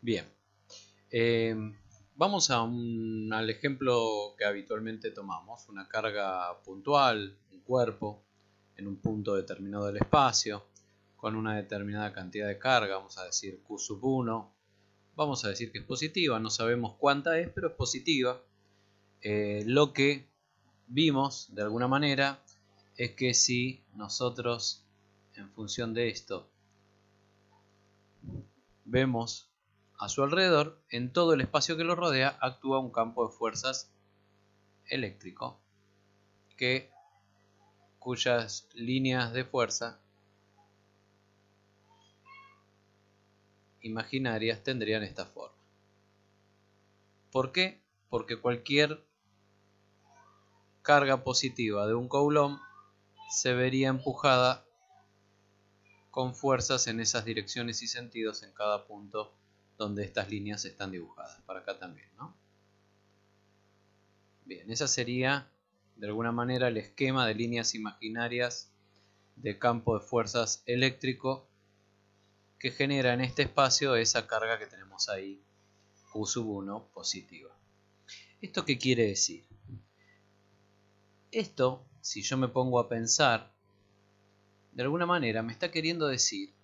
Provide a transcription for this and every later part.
Bien, eh, vamos al ejemplo que habitualmente tomamos, una carga puntual, un cuerpo, en un punto determinado del espacio, con una determinada cantidad de carga, vamos a decir Q sub 1, vamos a decir que es positiva, no sabemos cuánta es, pero es positiva. Lo que vimos, de alguna manera, es que si nosotros, en función de esto, vemos a su alrededor, en todo el espacio que lo rodea actúa un campo de fuerzas eléctrico cuyas líneas de fuerza imaginarias tendrían esta forma. ¿Por qué? Porque cualquier carga positiva de un Coulomb se vería empujada con fuerzas en esas direcciones y sentidos en cada punto donde estas líneas están dibujadas. Para acá también, ¿no? Bien, esa sería de alguna manera el esquema de líneas imaginarias de campo de fuerzas eléctrico que genera en este espacio esa carga que tenemos ahí, Q sub 1 positiva. ¿Esto qué quiere decir? Esto, si yo me pongo a pensar, de alguna manera me está queriendo decir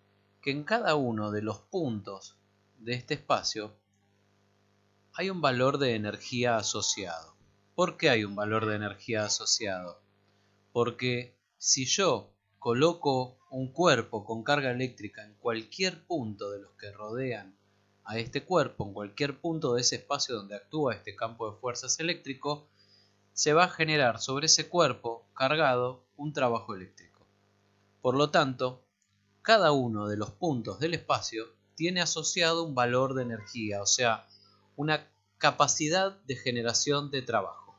que en cada uno de los puntos de este espacio hay un valor de energía asociado. ¿Por qué hay un valor de energía asociado? Porque si yo coloco un cuerpo con carga eléctrica en cualquier punto de los que rodean a este cuerpo, en cualquier punto de ese espacio donde actúa este campo de fuerzas eléctrico, se va a generar sobre ese cuerpo cargado un trabajo eléctrico. Por lo tanto, cada uno de los puntos del espacio tiene asociado un valor de energía, o sea, una capacidad de generación de trabajo.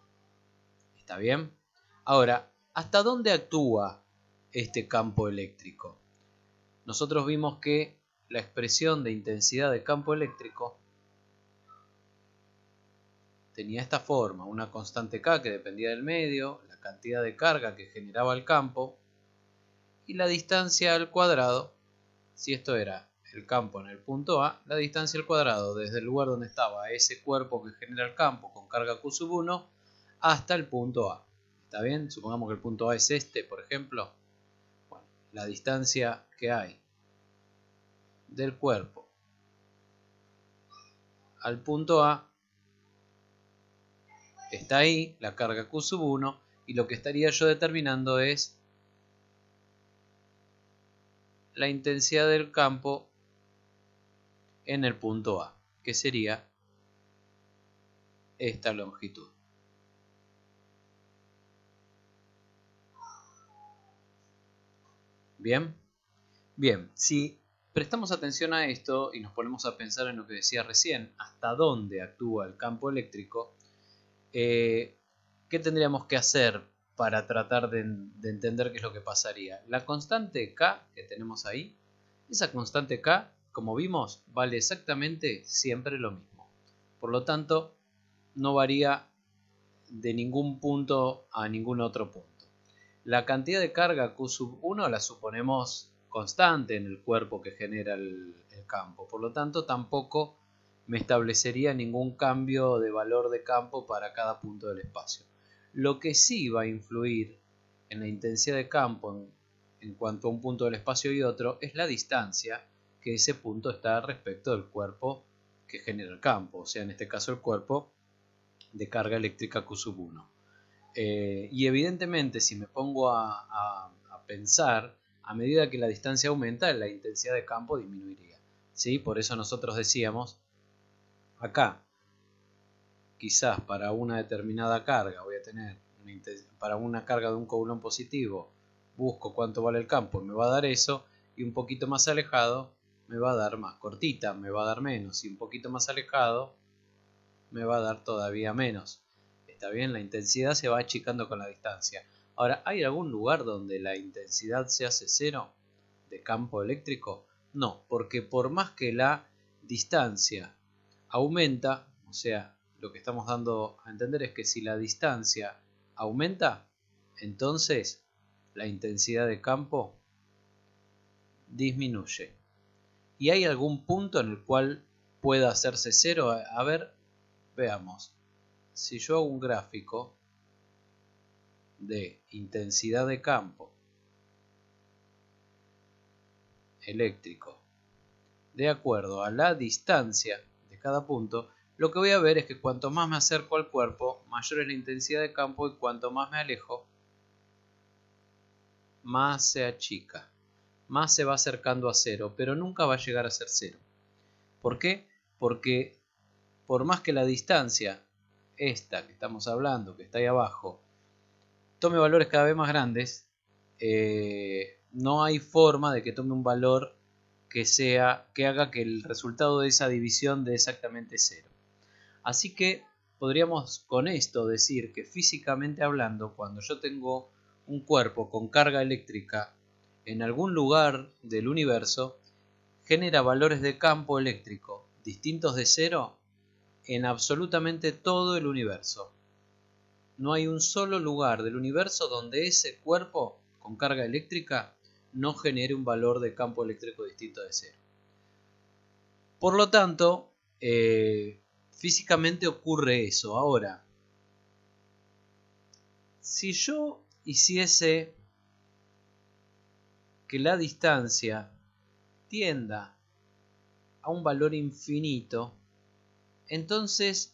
¿Está bien? Ahora, ¿hasta dónde actúa este campo eléctrico? Nosotros vimos que la expresión de intensidad de campo eléctrico tenía esta forma, una constante K que dependía del medio, la cantidad de carga que generaba el campo y la distancia al cuadrado, si esto era el campo en el punto A, la distancia al cuadrado desde el lugar donde estaba ese cuerpo que genera el campo con carga Q sub 1 hasta el punto A. ¿Está bien? Supongamos que el punto A es este, por ejemplo. Bueno, la distancia que hay del cuerpo al punto A está ahí, la carga Q sub 1, y lo que estaría yo determinando es la intensidad del campo en el punto A, que sería esta longitud. ¿Bien? Bien, si prestamos atención a esto y nos ponemos a pensar en lo que decía recién, hasta dónde actúa el campo eléctrico, ¿qué tendríamos que hacer para tratar de entender qué es lo que pasaría? La constante K que tenemos ahí, esa constante K, como vimos, vale exactamente siempre lo mismo. Por lo tanto, no varía de ningún punto a ningún otro punto. La cantidad de carga Q sub 1 la suponemos constante en el cuerpo que genera el campo. Por lo tanto, tampoco me establecería ningún cambio de valor de campo para cada punto del espacio. Lo que sí va a influir en la intensidad de campo en cuanto a un punto del espacio y otro es la distancia que ese punto está respecto del cuerpo que genera el campo, o sea, en este caso el cuerpo de carga eléctrica Q sub 1. Y evidentemente si me pongo a pensar, a medida que la distancia aumenta, la intensidad de campo disminuiría. ¿Sí? Por eso nosotros decíamos, acá, quizás para una determinada carga voy a tener, para una carga de un Coulomb positivo, busco cuánto vale el campo y me va a dar eso, y un poquito más alejado me va a dar más cortita, me va a dar menos, y un poquito más alejado me va a dar todavía menos. Está bien, la intensidad se va achicando con la distancia. Ahora, ¿hay algún lugar donde la intensidad se hace cero de campo eléctrico? No, porque por más que la distancia aumenta, o sea, lo que estamos dando a entender es que si la distancia aumenta, entonces la intensidad de campo disminuye. ¿Y hay algún punto en el cual pueda hacerse cero. A ver, veamos. Si yo hago un gráfico de intensidad de campo eléctrico de acuerdo a la distancia de cada punto, lo que voy a ver es que cuanto más me acerco al cuerpo, mayor es la intensidad de campo, y cuanto más me alejo, más se achica, más se va acercando a cero, pero nunca va a llegar a ser cero. ¿Por qué? Porque por más que la distancia, esta que estamos hablando, que está ahí abajo, tome valores cada vez más grandes, no hay forma de que tome un valor que haga que el resultado de esa división dé exactamente cero. Así que podríamos con esto decir que físicamente hablando, cuando yo tengo un cuerpo con carga eléctrica en algún lugar del universo, genera valores de campo eléctrico distintos de cero en absolutamente todo el universo. No hay un solo lugar del universo donde ese cuerpo con carga eléctrica no genere un valor de campo eléctrico distinto de cero. Por lo tanto, físicamente ocurre eso. Ahora, si yo hiciese que la distancia tienda a un valor infinito, entonces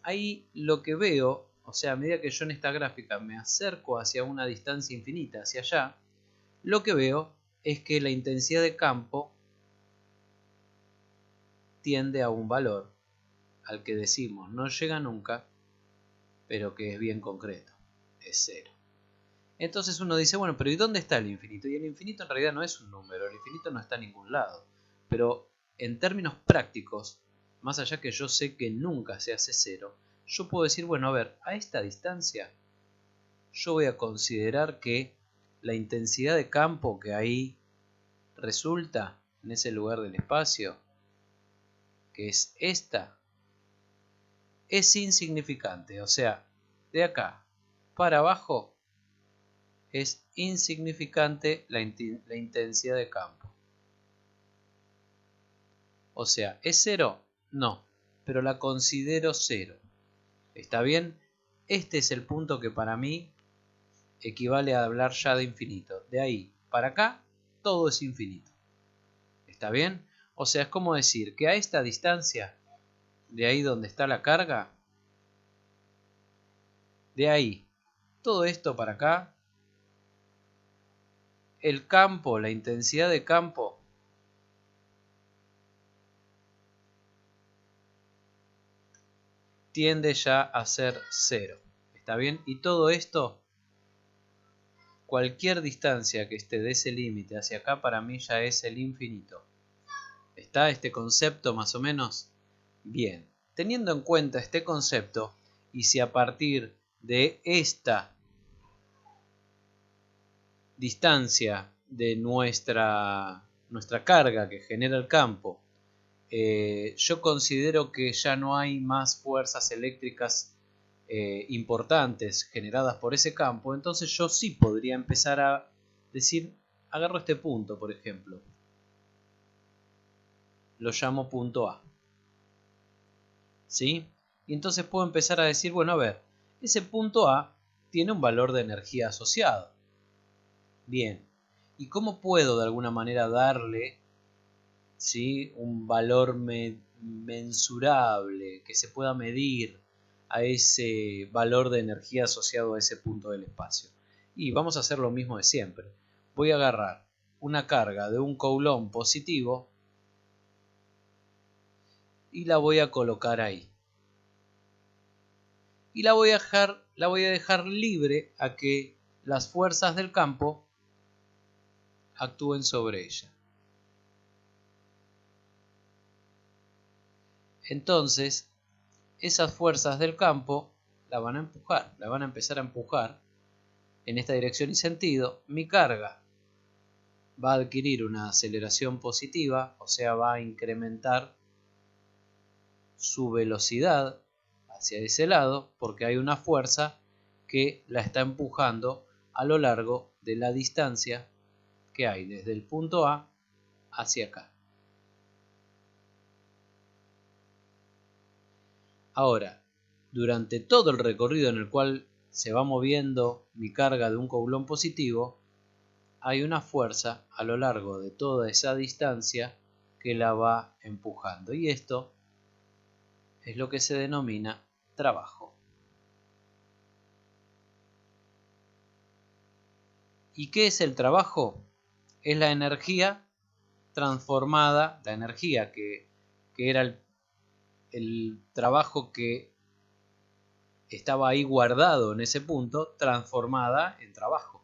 ahí lo que veo, o sea, a medida que yo en esta gráfica me acerco hacia una distancia infinita, hacia allá, lo que veo es que la intensidad de campo tiende a un valor al que decimos no llega nunca, pero que es bien concreto, es cero. Entonces uno dice, bueno, pero ¿y dónde está el infinito? Y el infinito en realidad no es un número, el infinito no está en ningún lado. Pero en términos prácticos, más allá que yo sé que nunca se hace cero, yo puedo decir, bueno, a ver, a esta distancia yo voy a considerar que la intensidad de campo que ahí resulta en ese lugar del espacio, que es esta, es insignificante. O sea, de acá para abajo es insignificante la intensidad de campo. O sea, ¿es cero? No, pero la considero cero. ¿Está bien? Este es el punto que para mí equivale a hablar ya de infinito. De ahí para acá, todo es infinito. ¿Está bien? O sea, es como decir que a esta distancia, de ahí donde está la carga, de ahí, todo esto para acá, el campo, la intensidad de campo, tiende ya a ser cero. ¿Está bien? Y todo esto, cualquier distancia que esté de ese límite hacia acá, para mí ya es el infinito. ¿Está este concepto más o menos? Bien, teniendo en cuenta este concepto, y si a partir de esta distancia de nuestra carga que genera el campo, yo considero que ya no hay más fuerzas eléctricas importantes generadas por ese campo, entonces yo sí podría empezar a decir, agarro este punto, por ejemplo, lo llamo punto A, ¿sí? Y entonces puedo empezar a decir, bueno, a ver, ese punto A tiene un valor de energía asociado. Bien, ¿y cómo puedo de alguna manera darle, ¿sí?, un valor mensurable que se pueda medir a ese valor de energía asociado a ese punto del espacio? Y vamos a hacer lo mismo de siempre. Voy a agarrar una carga de un coulomb positivo y la voy a colocar ahí. Y la voy a dejar libre a que las fuerzas del campo actúen sobre ella. Entonces, esas fuerzas del campo la van a empujar, la van a empezar a empujar en esta dirección y sentido. Mi carga va a adquirir una aceleración positiva, o sea, va a incrementar su velocidad hacia ese lado porque hay una fuerza que la está empujando a lo largo de la distancia que hay desde el punto A hacia acá. Ahora, durante todo el recorrido en el cual se va moviendo mi carga de un Coulomb positivo, hay una fuerza a lo largo de toda esa distancia que la va empujando. Y esto es lo que se denomina trabajo. ¿Y qué es el trabajo? Es la energía transformada, la energía que era el trabajo que estaba ahí guardado en ese punto, transformada en trabajo.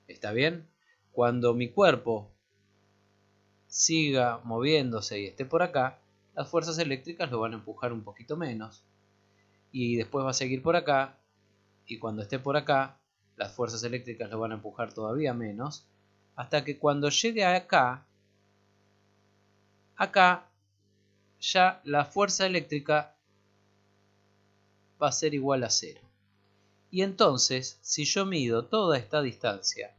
¿Está bien? Cuando mi cuerpo siga moviéndose y esté por acá, las fuerzas eléctricas lo van a empujar un poquito menos. Y después va a seguir por acá. Y cuando esté por acá, las fuerzas eléctricas lo van a empujar todavía menos. Hasta que cuando llegue acá, ya la fuerza eléctrica va a ser igual a 0. Y entonces, si yo mido toda esta distancia,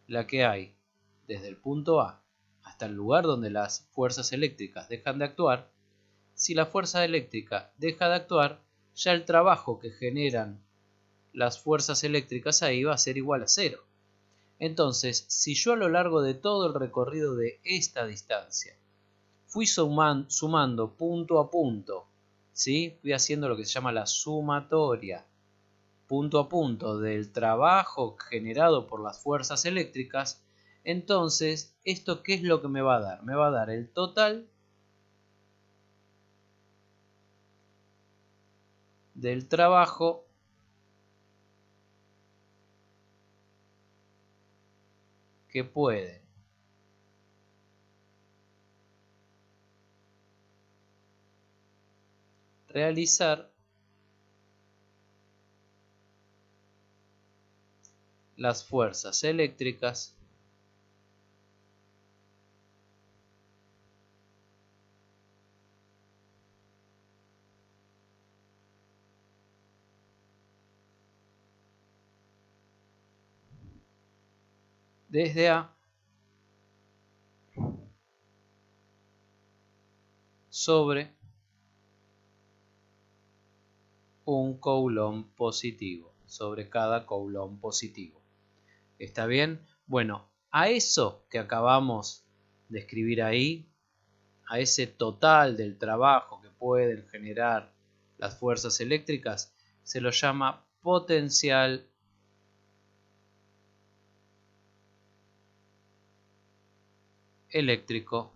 la que hay desde el punto A hasta el lugar donde las fuerzas eléctricas dejan de actuar, si la fuerza eléctrica deja de actuar, ya el trabajo que generan las fuerzas eléctricas ahí va a ser igual a 0. Entonces, si yo a lo largo de todo el recorrido de esta distancia fui sumando punto a punto, ¿sí? Fui haciendo lo que se llama la sumatoria, punto a punto del trabajo generado por las fuerzas eléctricas, entonces, ¿esto qué es lo que me va a dar? Me va a dar el total del trabajo que pueden realizar las fuerzas eléctricas desde A sobre un Coulomb positivo, sobre cada Coulomb positivo. ¿Está bien? Bueno, a eso que acabamos de escribir ahí, a ese total del trabajo que pueden generar las fuerzas eléctricas, se lo llama potencial eléctrico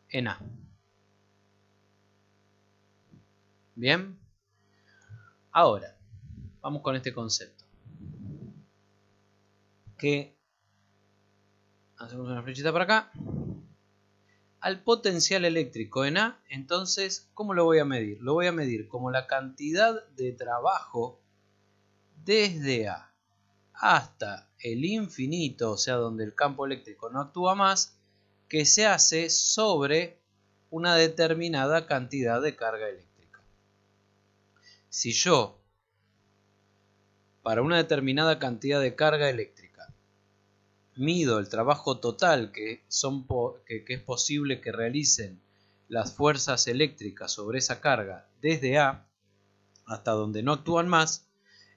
en A. Bien, ahora vamos con este concepto. Que hacemos una flechita para acá. Al potencial eléctrico en A, entonces, ¿cómo lo voy a medir? Lo voy a medir como la cantidad de trabajo desde A hasta el infinito, o sea, donde el campo eléctrico no actúa más, que se hace sobre una determinada cantidad de carga eléctrica. Si yo, para una determinada cantidad de carga eléctrica, mido el trabajo total que es posible que realicen las fuerzas eléctricas sobre esa carga desde A hasta donde no actúan más,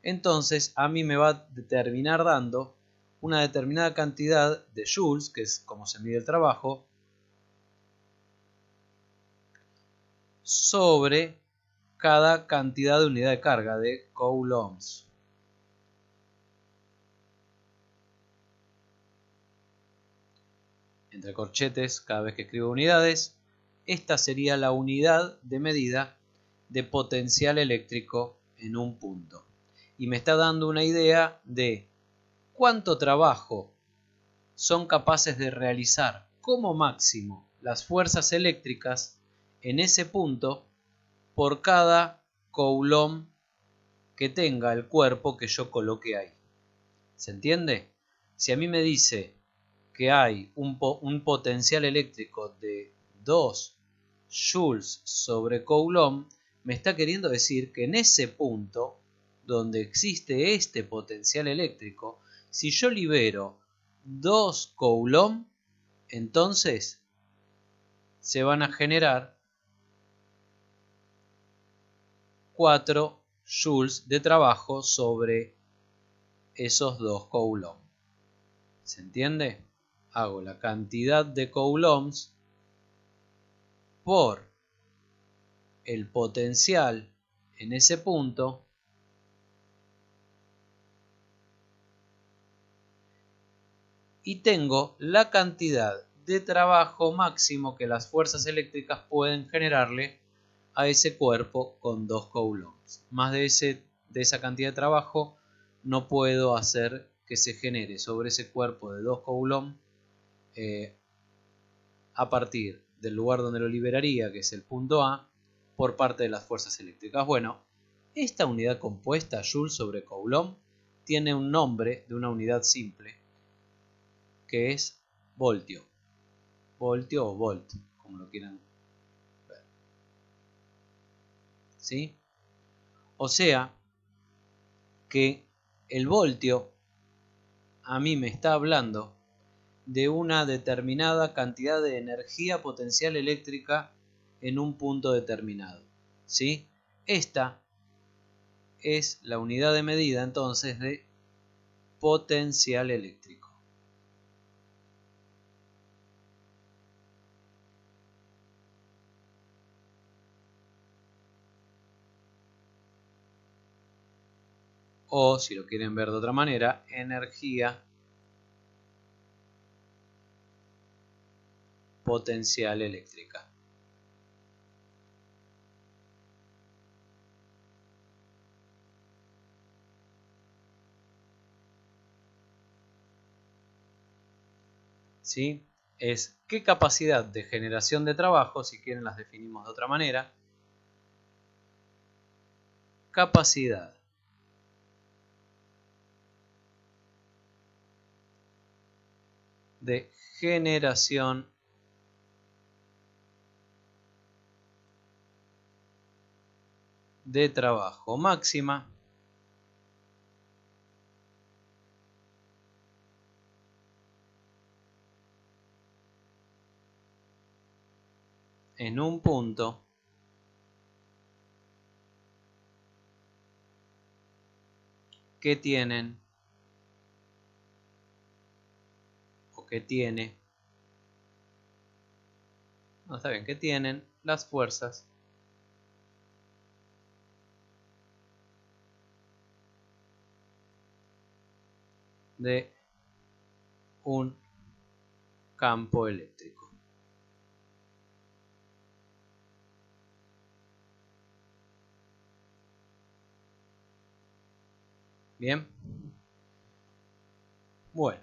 entonces a mí me va a terminar dando una determinada cantidad de joules, que es como se mide el trabajo, sobre cada cantidad de unidad de carga de coulombs. Entre corchetes, cada vez que escribo unidades, esta sería la unidad de medida de potencial eléctrico en un punto. Y me está dando una idea de cuánto trabajo son capaces de realizar como máximo las fuerzas eléctricas en ese punto por cada coulomb que tenga el cuerpo que yo coloque ahí. ¿Se entiende? Si a mí me dice que hay un potencial eléctrico de 2 joules sobre coulomb, me está queriendo decir que en ese punto donde existe este potencial eléctrico, si yo libero 2 Coulomb, entonces se van a generar 4 joules de trabajo sobre esos 2 coulombs. ¿Se entiende? Hago la cantidad de coulombs por el potencial en ese punto y tengo la cantidad de trabajo máximo que las fuerzas eléctricas pueden generarle a ese cuerpo con 2 coulombs. Más de esa cantidad de trabajo no puedo hacer que se genere sobre ese cuerpo de 2 coulombs a partir del lugar donde lo liberaría, que es el punto A, por parte de las fuerzas eléctricas. Bueno, esta unidad compuesta, Joule sobre Coulomb, tiene un nombre de una unidad simple, que es voltio. Voltio o volt, como lo quieran ver. ¿Sí? O sea, que el voltio a mí me está hablando de una determinada cantidad de energía potencial eléctrica en un punto determinado. ¿Sí? Esta es la unidad de medida entonces de potencial eléctrico. O, si lo quieren ver de otra manera, energía potencial eléctrica. ¿Sí? Es qué capacidad de generación de trabajo, si quieren las definimos de otra manera, capacidad de generación de trabajo máxima en un punto que tienen o que tiene, no está bien, que tienen las fuerzas de un campo eléctrico. Bien. Bueno,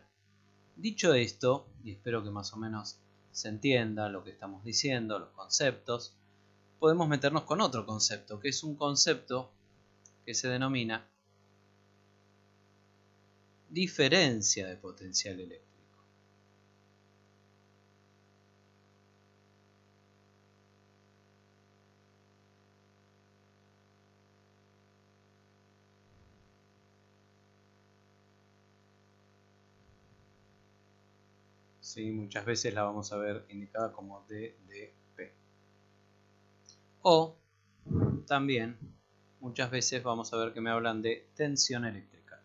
dicho esto, y espero que más o menos se entienda lo que estamos diciendo, los conceptos, podemos meternos con otro concepto, que es un concepto que se denomina diferencia de potencial eléctrico. ¿Sí? Muchas veces la vamos a ver indicada como DDP. O también muchas veces vamos a ver que me hablan de tensión eléctrica.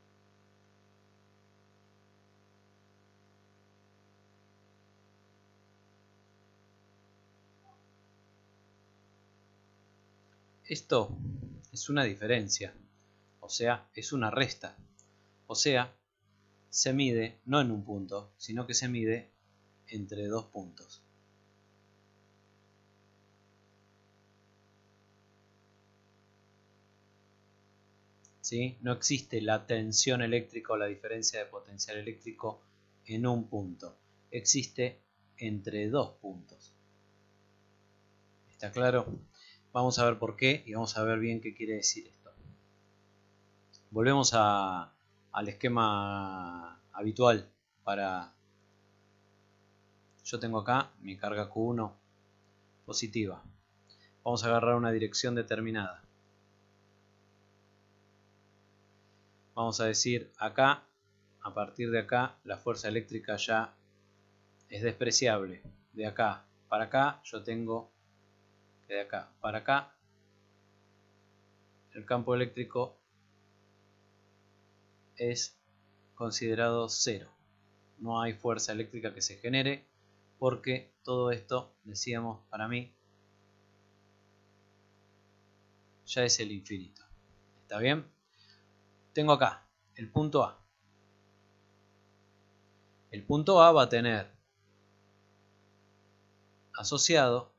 Esto es una diferencia, o sea, es una resta. O sea, se mide no en un punto, sino que se mide entre dos puntos. ¿Sí? No existe la tensión eléctrica o la diferencia de potencial eléctrico en un punto. Existe entre dos puntos. ¿Está claro? Vamos a ver por qué y vamos a ver bien qué quiere decir esto. Volvemos al esquema habitual para... Yo tengo acá mi carga Q1 positiva. Vamos a agarrar una dirección determinada. Vamos a decir acá a partir de acá la fuerza eléctrica ya es despreciable. De acá para acá yo tengo que de acá para acá el campo eléctrico es considerado cero. No hay fuerza eléctrica que se genere porque todo esto, decíamos, para mí ya es el infinito. ¿Está bien? Tengo acá el punto A. El punto A va a tener asociado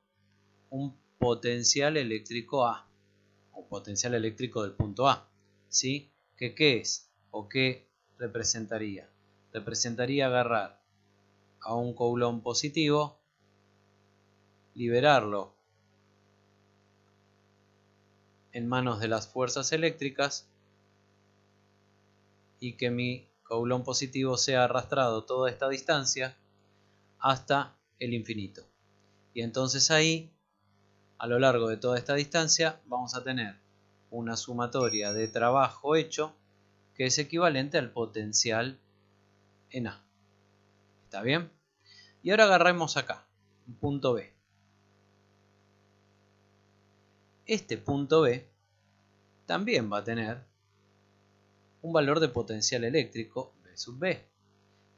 un potencial eléctrico A, o potencial eléctrico del punto A. ¿Sí? ¿Qué es? ¿O qué representaría? Representaría agarrar a un coulomb positivo, liberarlo en manos de las fuerzas eléctricas y que mi coulomb positivo sea arrastrado toda esta distancia hasta el infinito. Y entonces ahí, a lo largo de toda esta distancia, vamos a tener una sumatoria de trabajo hecho que es equivalente al potencial en A. ¿Está bien? Y ahora agarremos acá, un punto B. Este punto B también va a tener un valor de potencial eléctrico B sub B.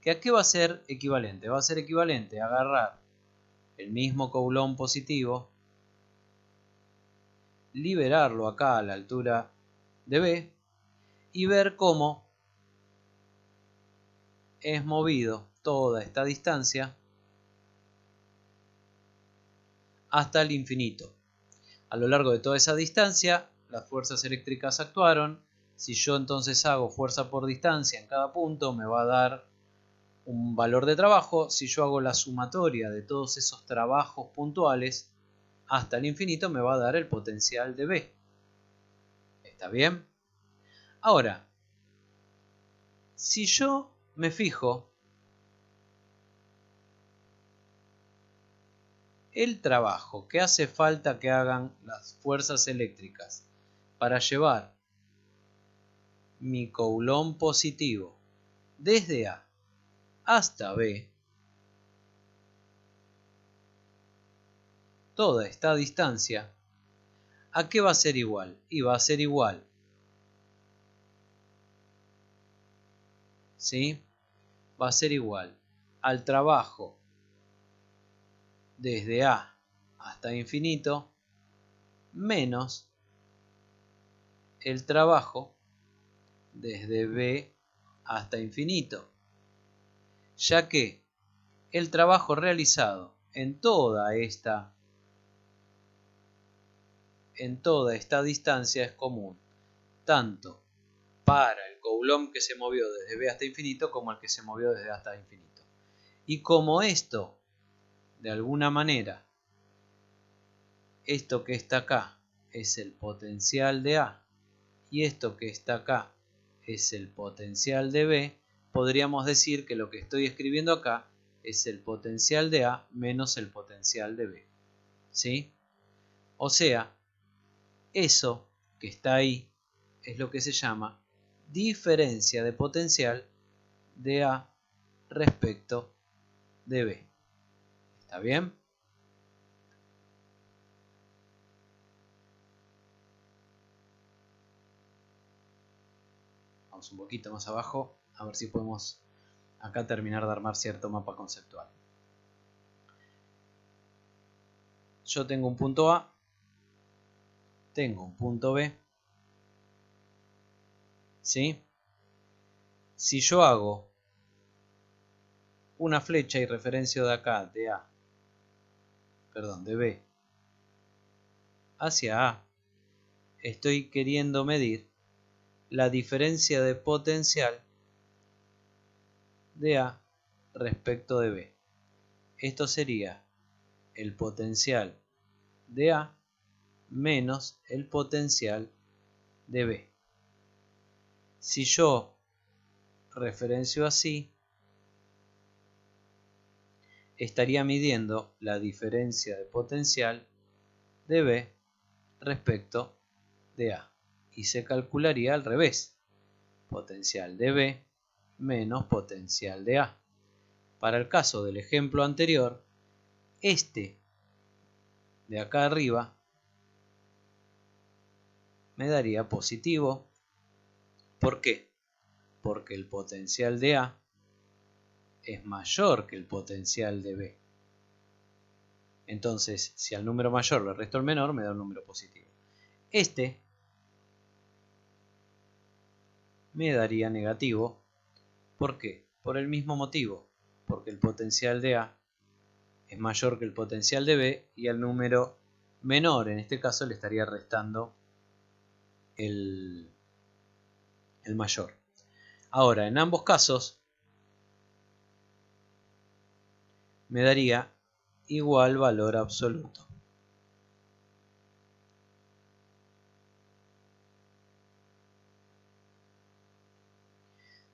¿Que a qué va a ser equivalente? Va a ser equivalente a agarrar el mismo coulomb positivo, liberarlo acá a la altura de B y ver cómo es movido toda esta distancia hasta el infinito. A lo largo de toda esa distancia, las fuerzas eléctricas actuaron. Si yo entonces hago fuerza por distancia en cada punto, me va a dar un valor de trabajo. Si yo hago la sumatoria de todos esos trabajos puntuales hasta el infinito, me va a dar el potencial de B. ¿Está bien? Ahora, si yo me fijo, el trabajo que hace falta que hagan las fuerzas eléctricas para llevar mi coulomb positivo desde A hasta B, toda esta distancia, ¿a qué va a ser igual? Y va a ser igual, ¿sí? Va a ser igual al trabajo desde A hasta infinito menos el trabajo desde B hasta infinito, ya que el trabajo realizado en toda esta distancia es común, tanto para el coulomb que se movió desde B hasta infinito como el que se movió desde A hasta infinito. Y como esto, de alguna manera, esto que está acá es el potencial de A y esto que está acá es el potencial de B, podríamos decir que lo que estoy escribiendo acá es el potencial de A menos el potencial de B. ¿Sí? O sea, eso que está ahí es lo que se llama diferencia de potencial de A respecto de B. ¿Está bien? Vamos un poquito más abajo a ver si podemos acá terminar de armar cierto mapa conceptual. Yo tengo un punto A, tengo un punto B, ¿sí? Si yo hago una flecha y referencio de acá, de B hacia A, estoy queriendo medir la diferencia de potencial de A respecto de B. Esto sería el potencial de A menos el potencial de B. Si yo referencio así, estaría midiendo la diferencia de potencial de B respecto de A. Y se calcularía al revés. Potencial de B menos potencial de A. Para el caso del ejemplo anterior, este de acá arriba me daría positivo. ¿Por qué? Porque el potencial de A es mayor que el potencial de B. Entonces, si al número mayor le resto el menor, me da un número positivo. Este me daría negativo. ¿Por qué? Por el mismo motivo. Porque el potencial de A es mayor que el potencial de B y al número menor, en este caso, le estaría restando el mayor. Ahora, en ambos casos, me daría igual valor absoluto.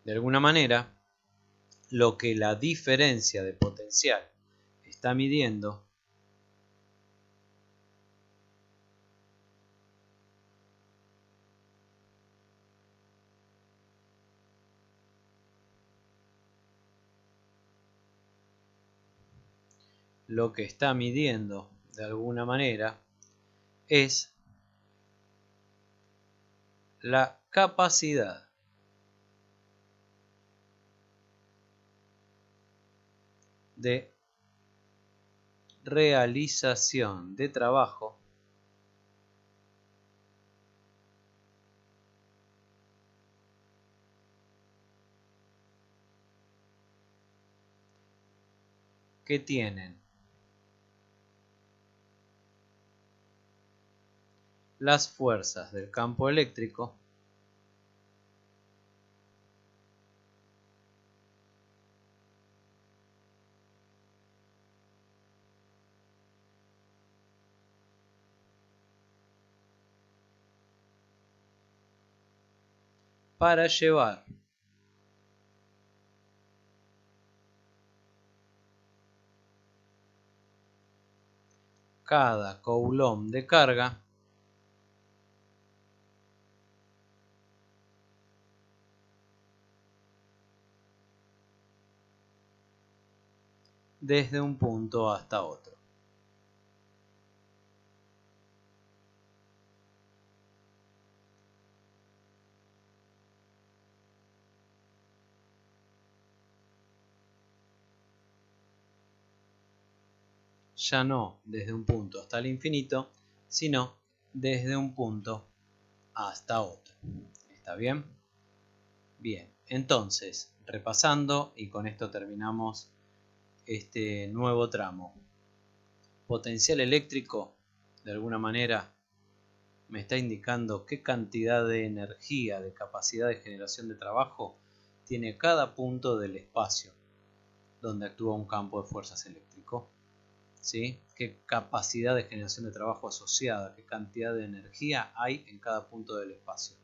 De alguna manera, lo que la diferencia de potencial está midiendo de alguna manera es la capacidad de realización de trabajo que tienen las fuerzas del campo eléctrico para llevar cada coulomb de carga desde un punto hasta otro. Ya no desde un punto hasta el infinito, sino desde un punto hasta otro. ¿Está bien? Bien, entonces, repasando, y con esto terminamos este nuevo tramo. Potencial eléctrico, de alguna manera, me está indicando qué cantidad de energía, de capacidad de generación de trabajo tiene cada punto del espacio donde actúa un campo de fuerzas eléctrico. ¿Sí? Qué capacidad de generación de trabajo asociada, qué cantidad de energía hay en cada punto del espacio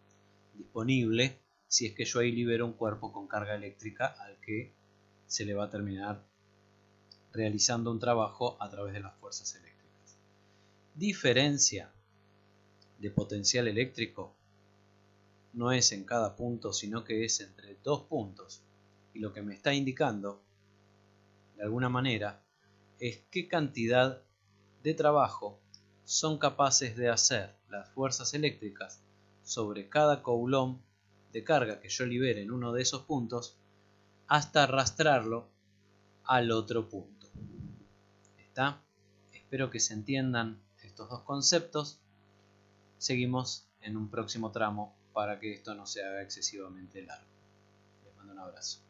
disponible si es que yo ahí libero un cuerpo con carga eléctrica al que se le va a terminar realizando un trabajo a través de las fuerzas eléctricas. Diferencia de potencial eléctrico no es en cada punto, sino que es entre dos puntos. Y lo que me está indicando, de alguna manera, es qué cantidad de trabajo son capaces de hacer las fuerzas eléctricas sobre cada coulomb de carga que yo libere en uno de esos puntos hasta arrastrarlo al otro punto. ¿Está? Espero que se entiendan estos dos conceptos. Seguimos en un próximo tramo para que esto no se haga excesivamente largo. Les mando un abrazo.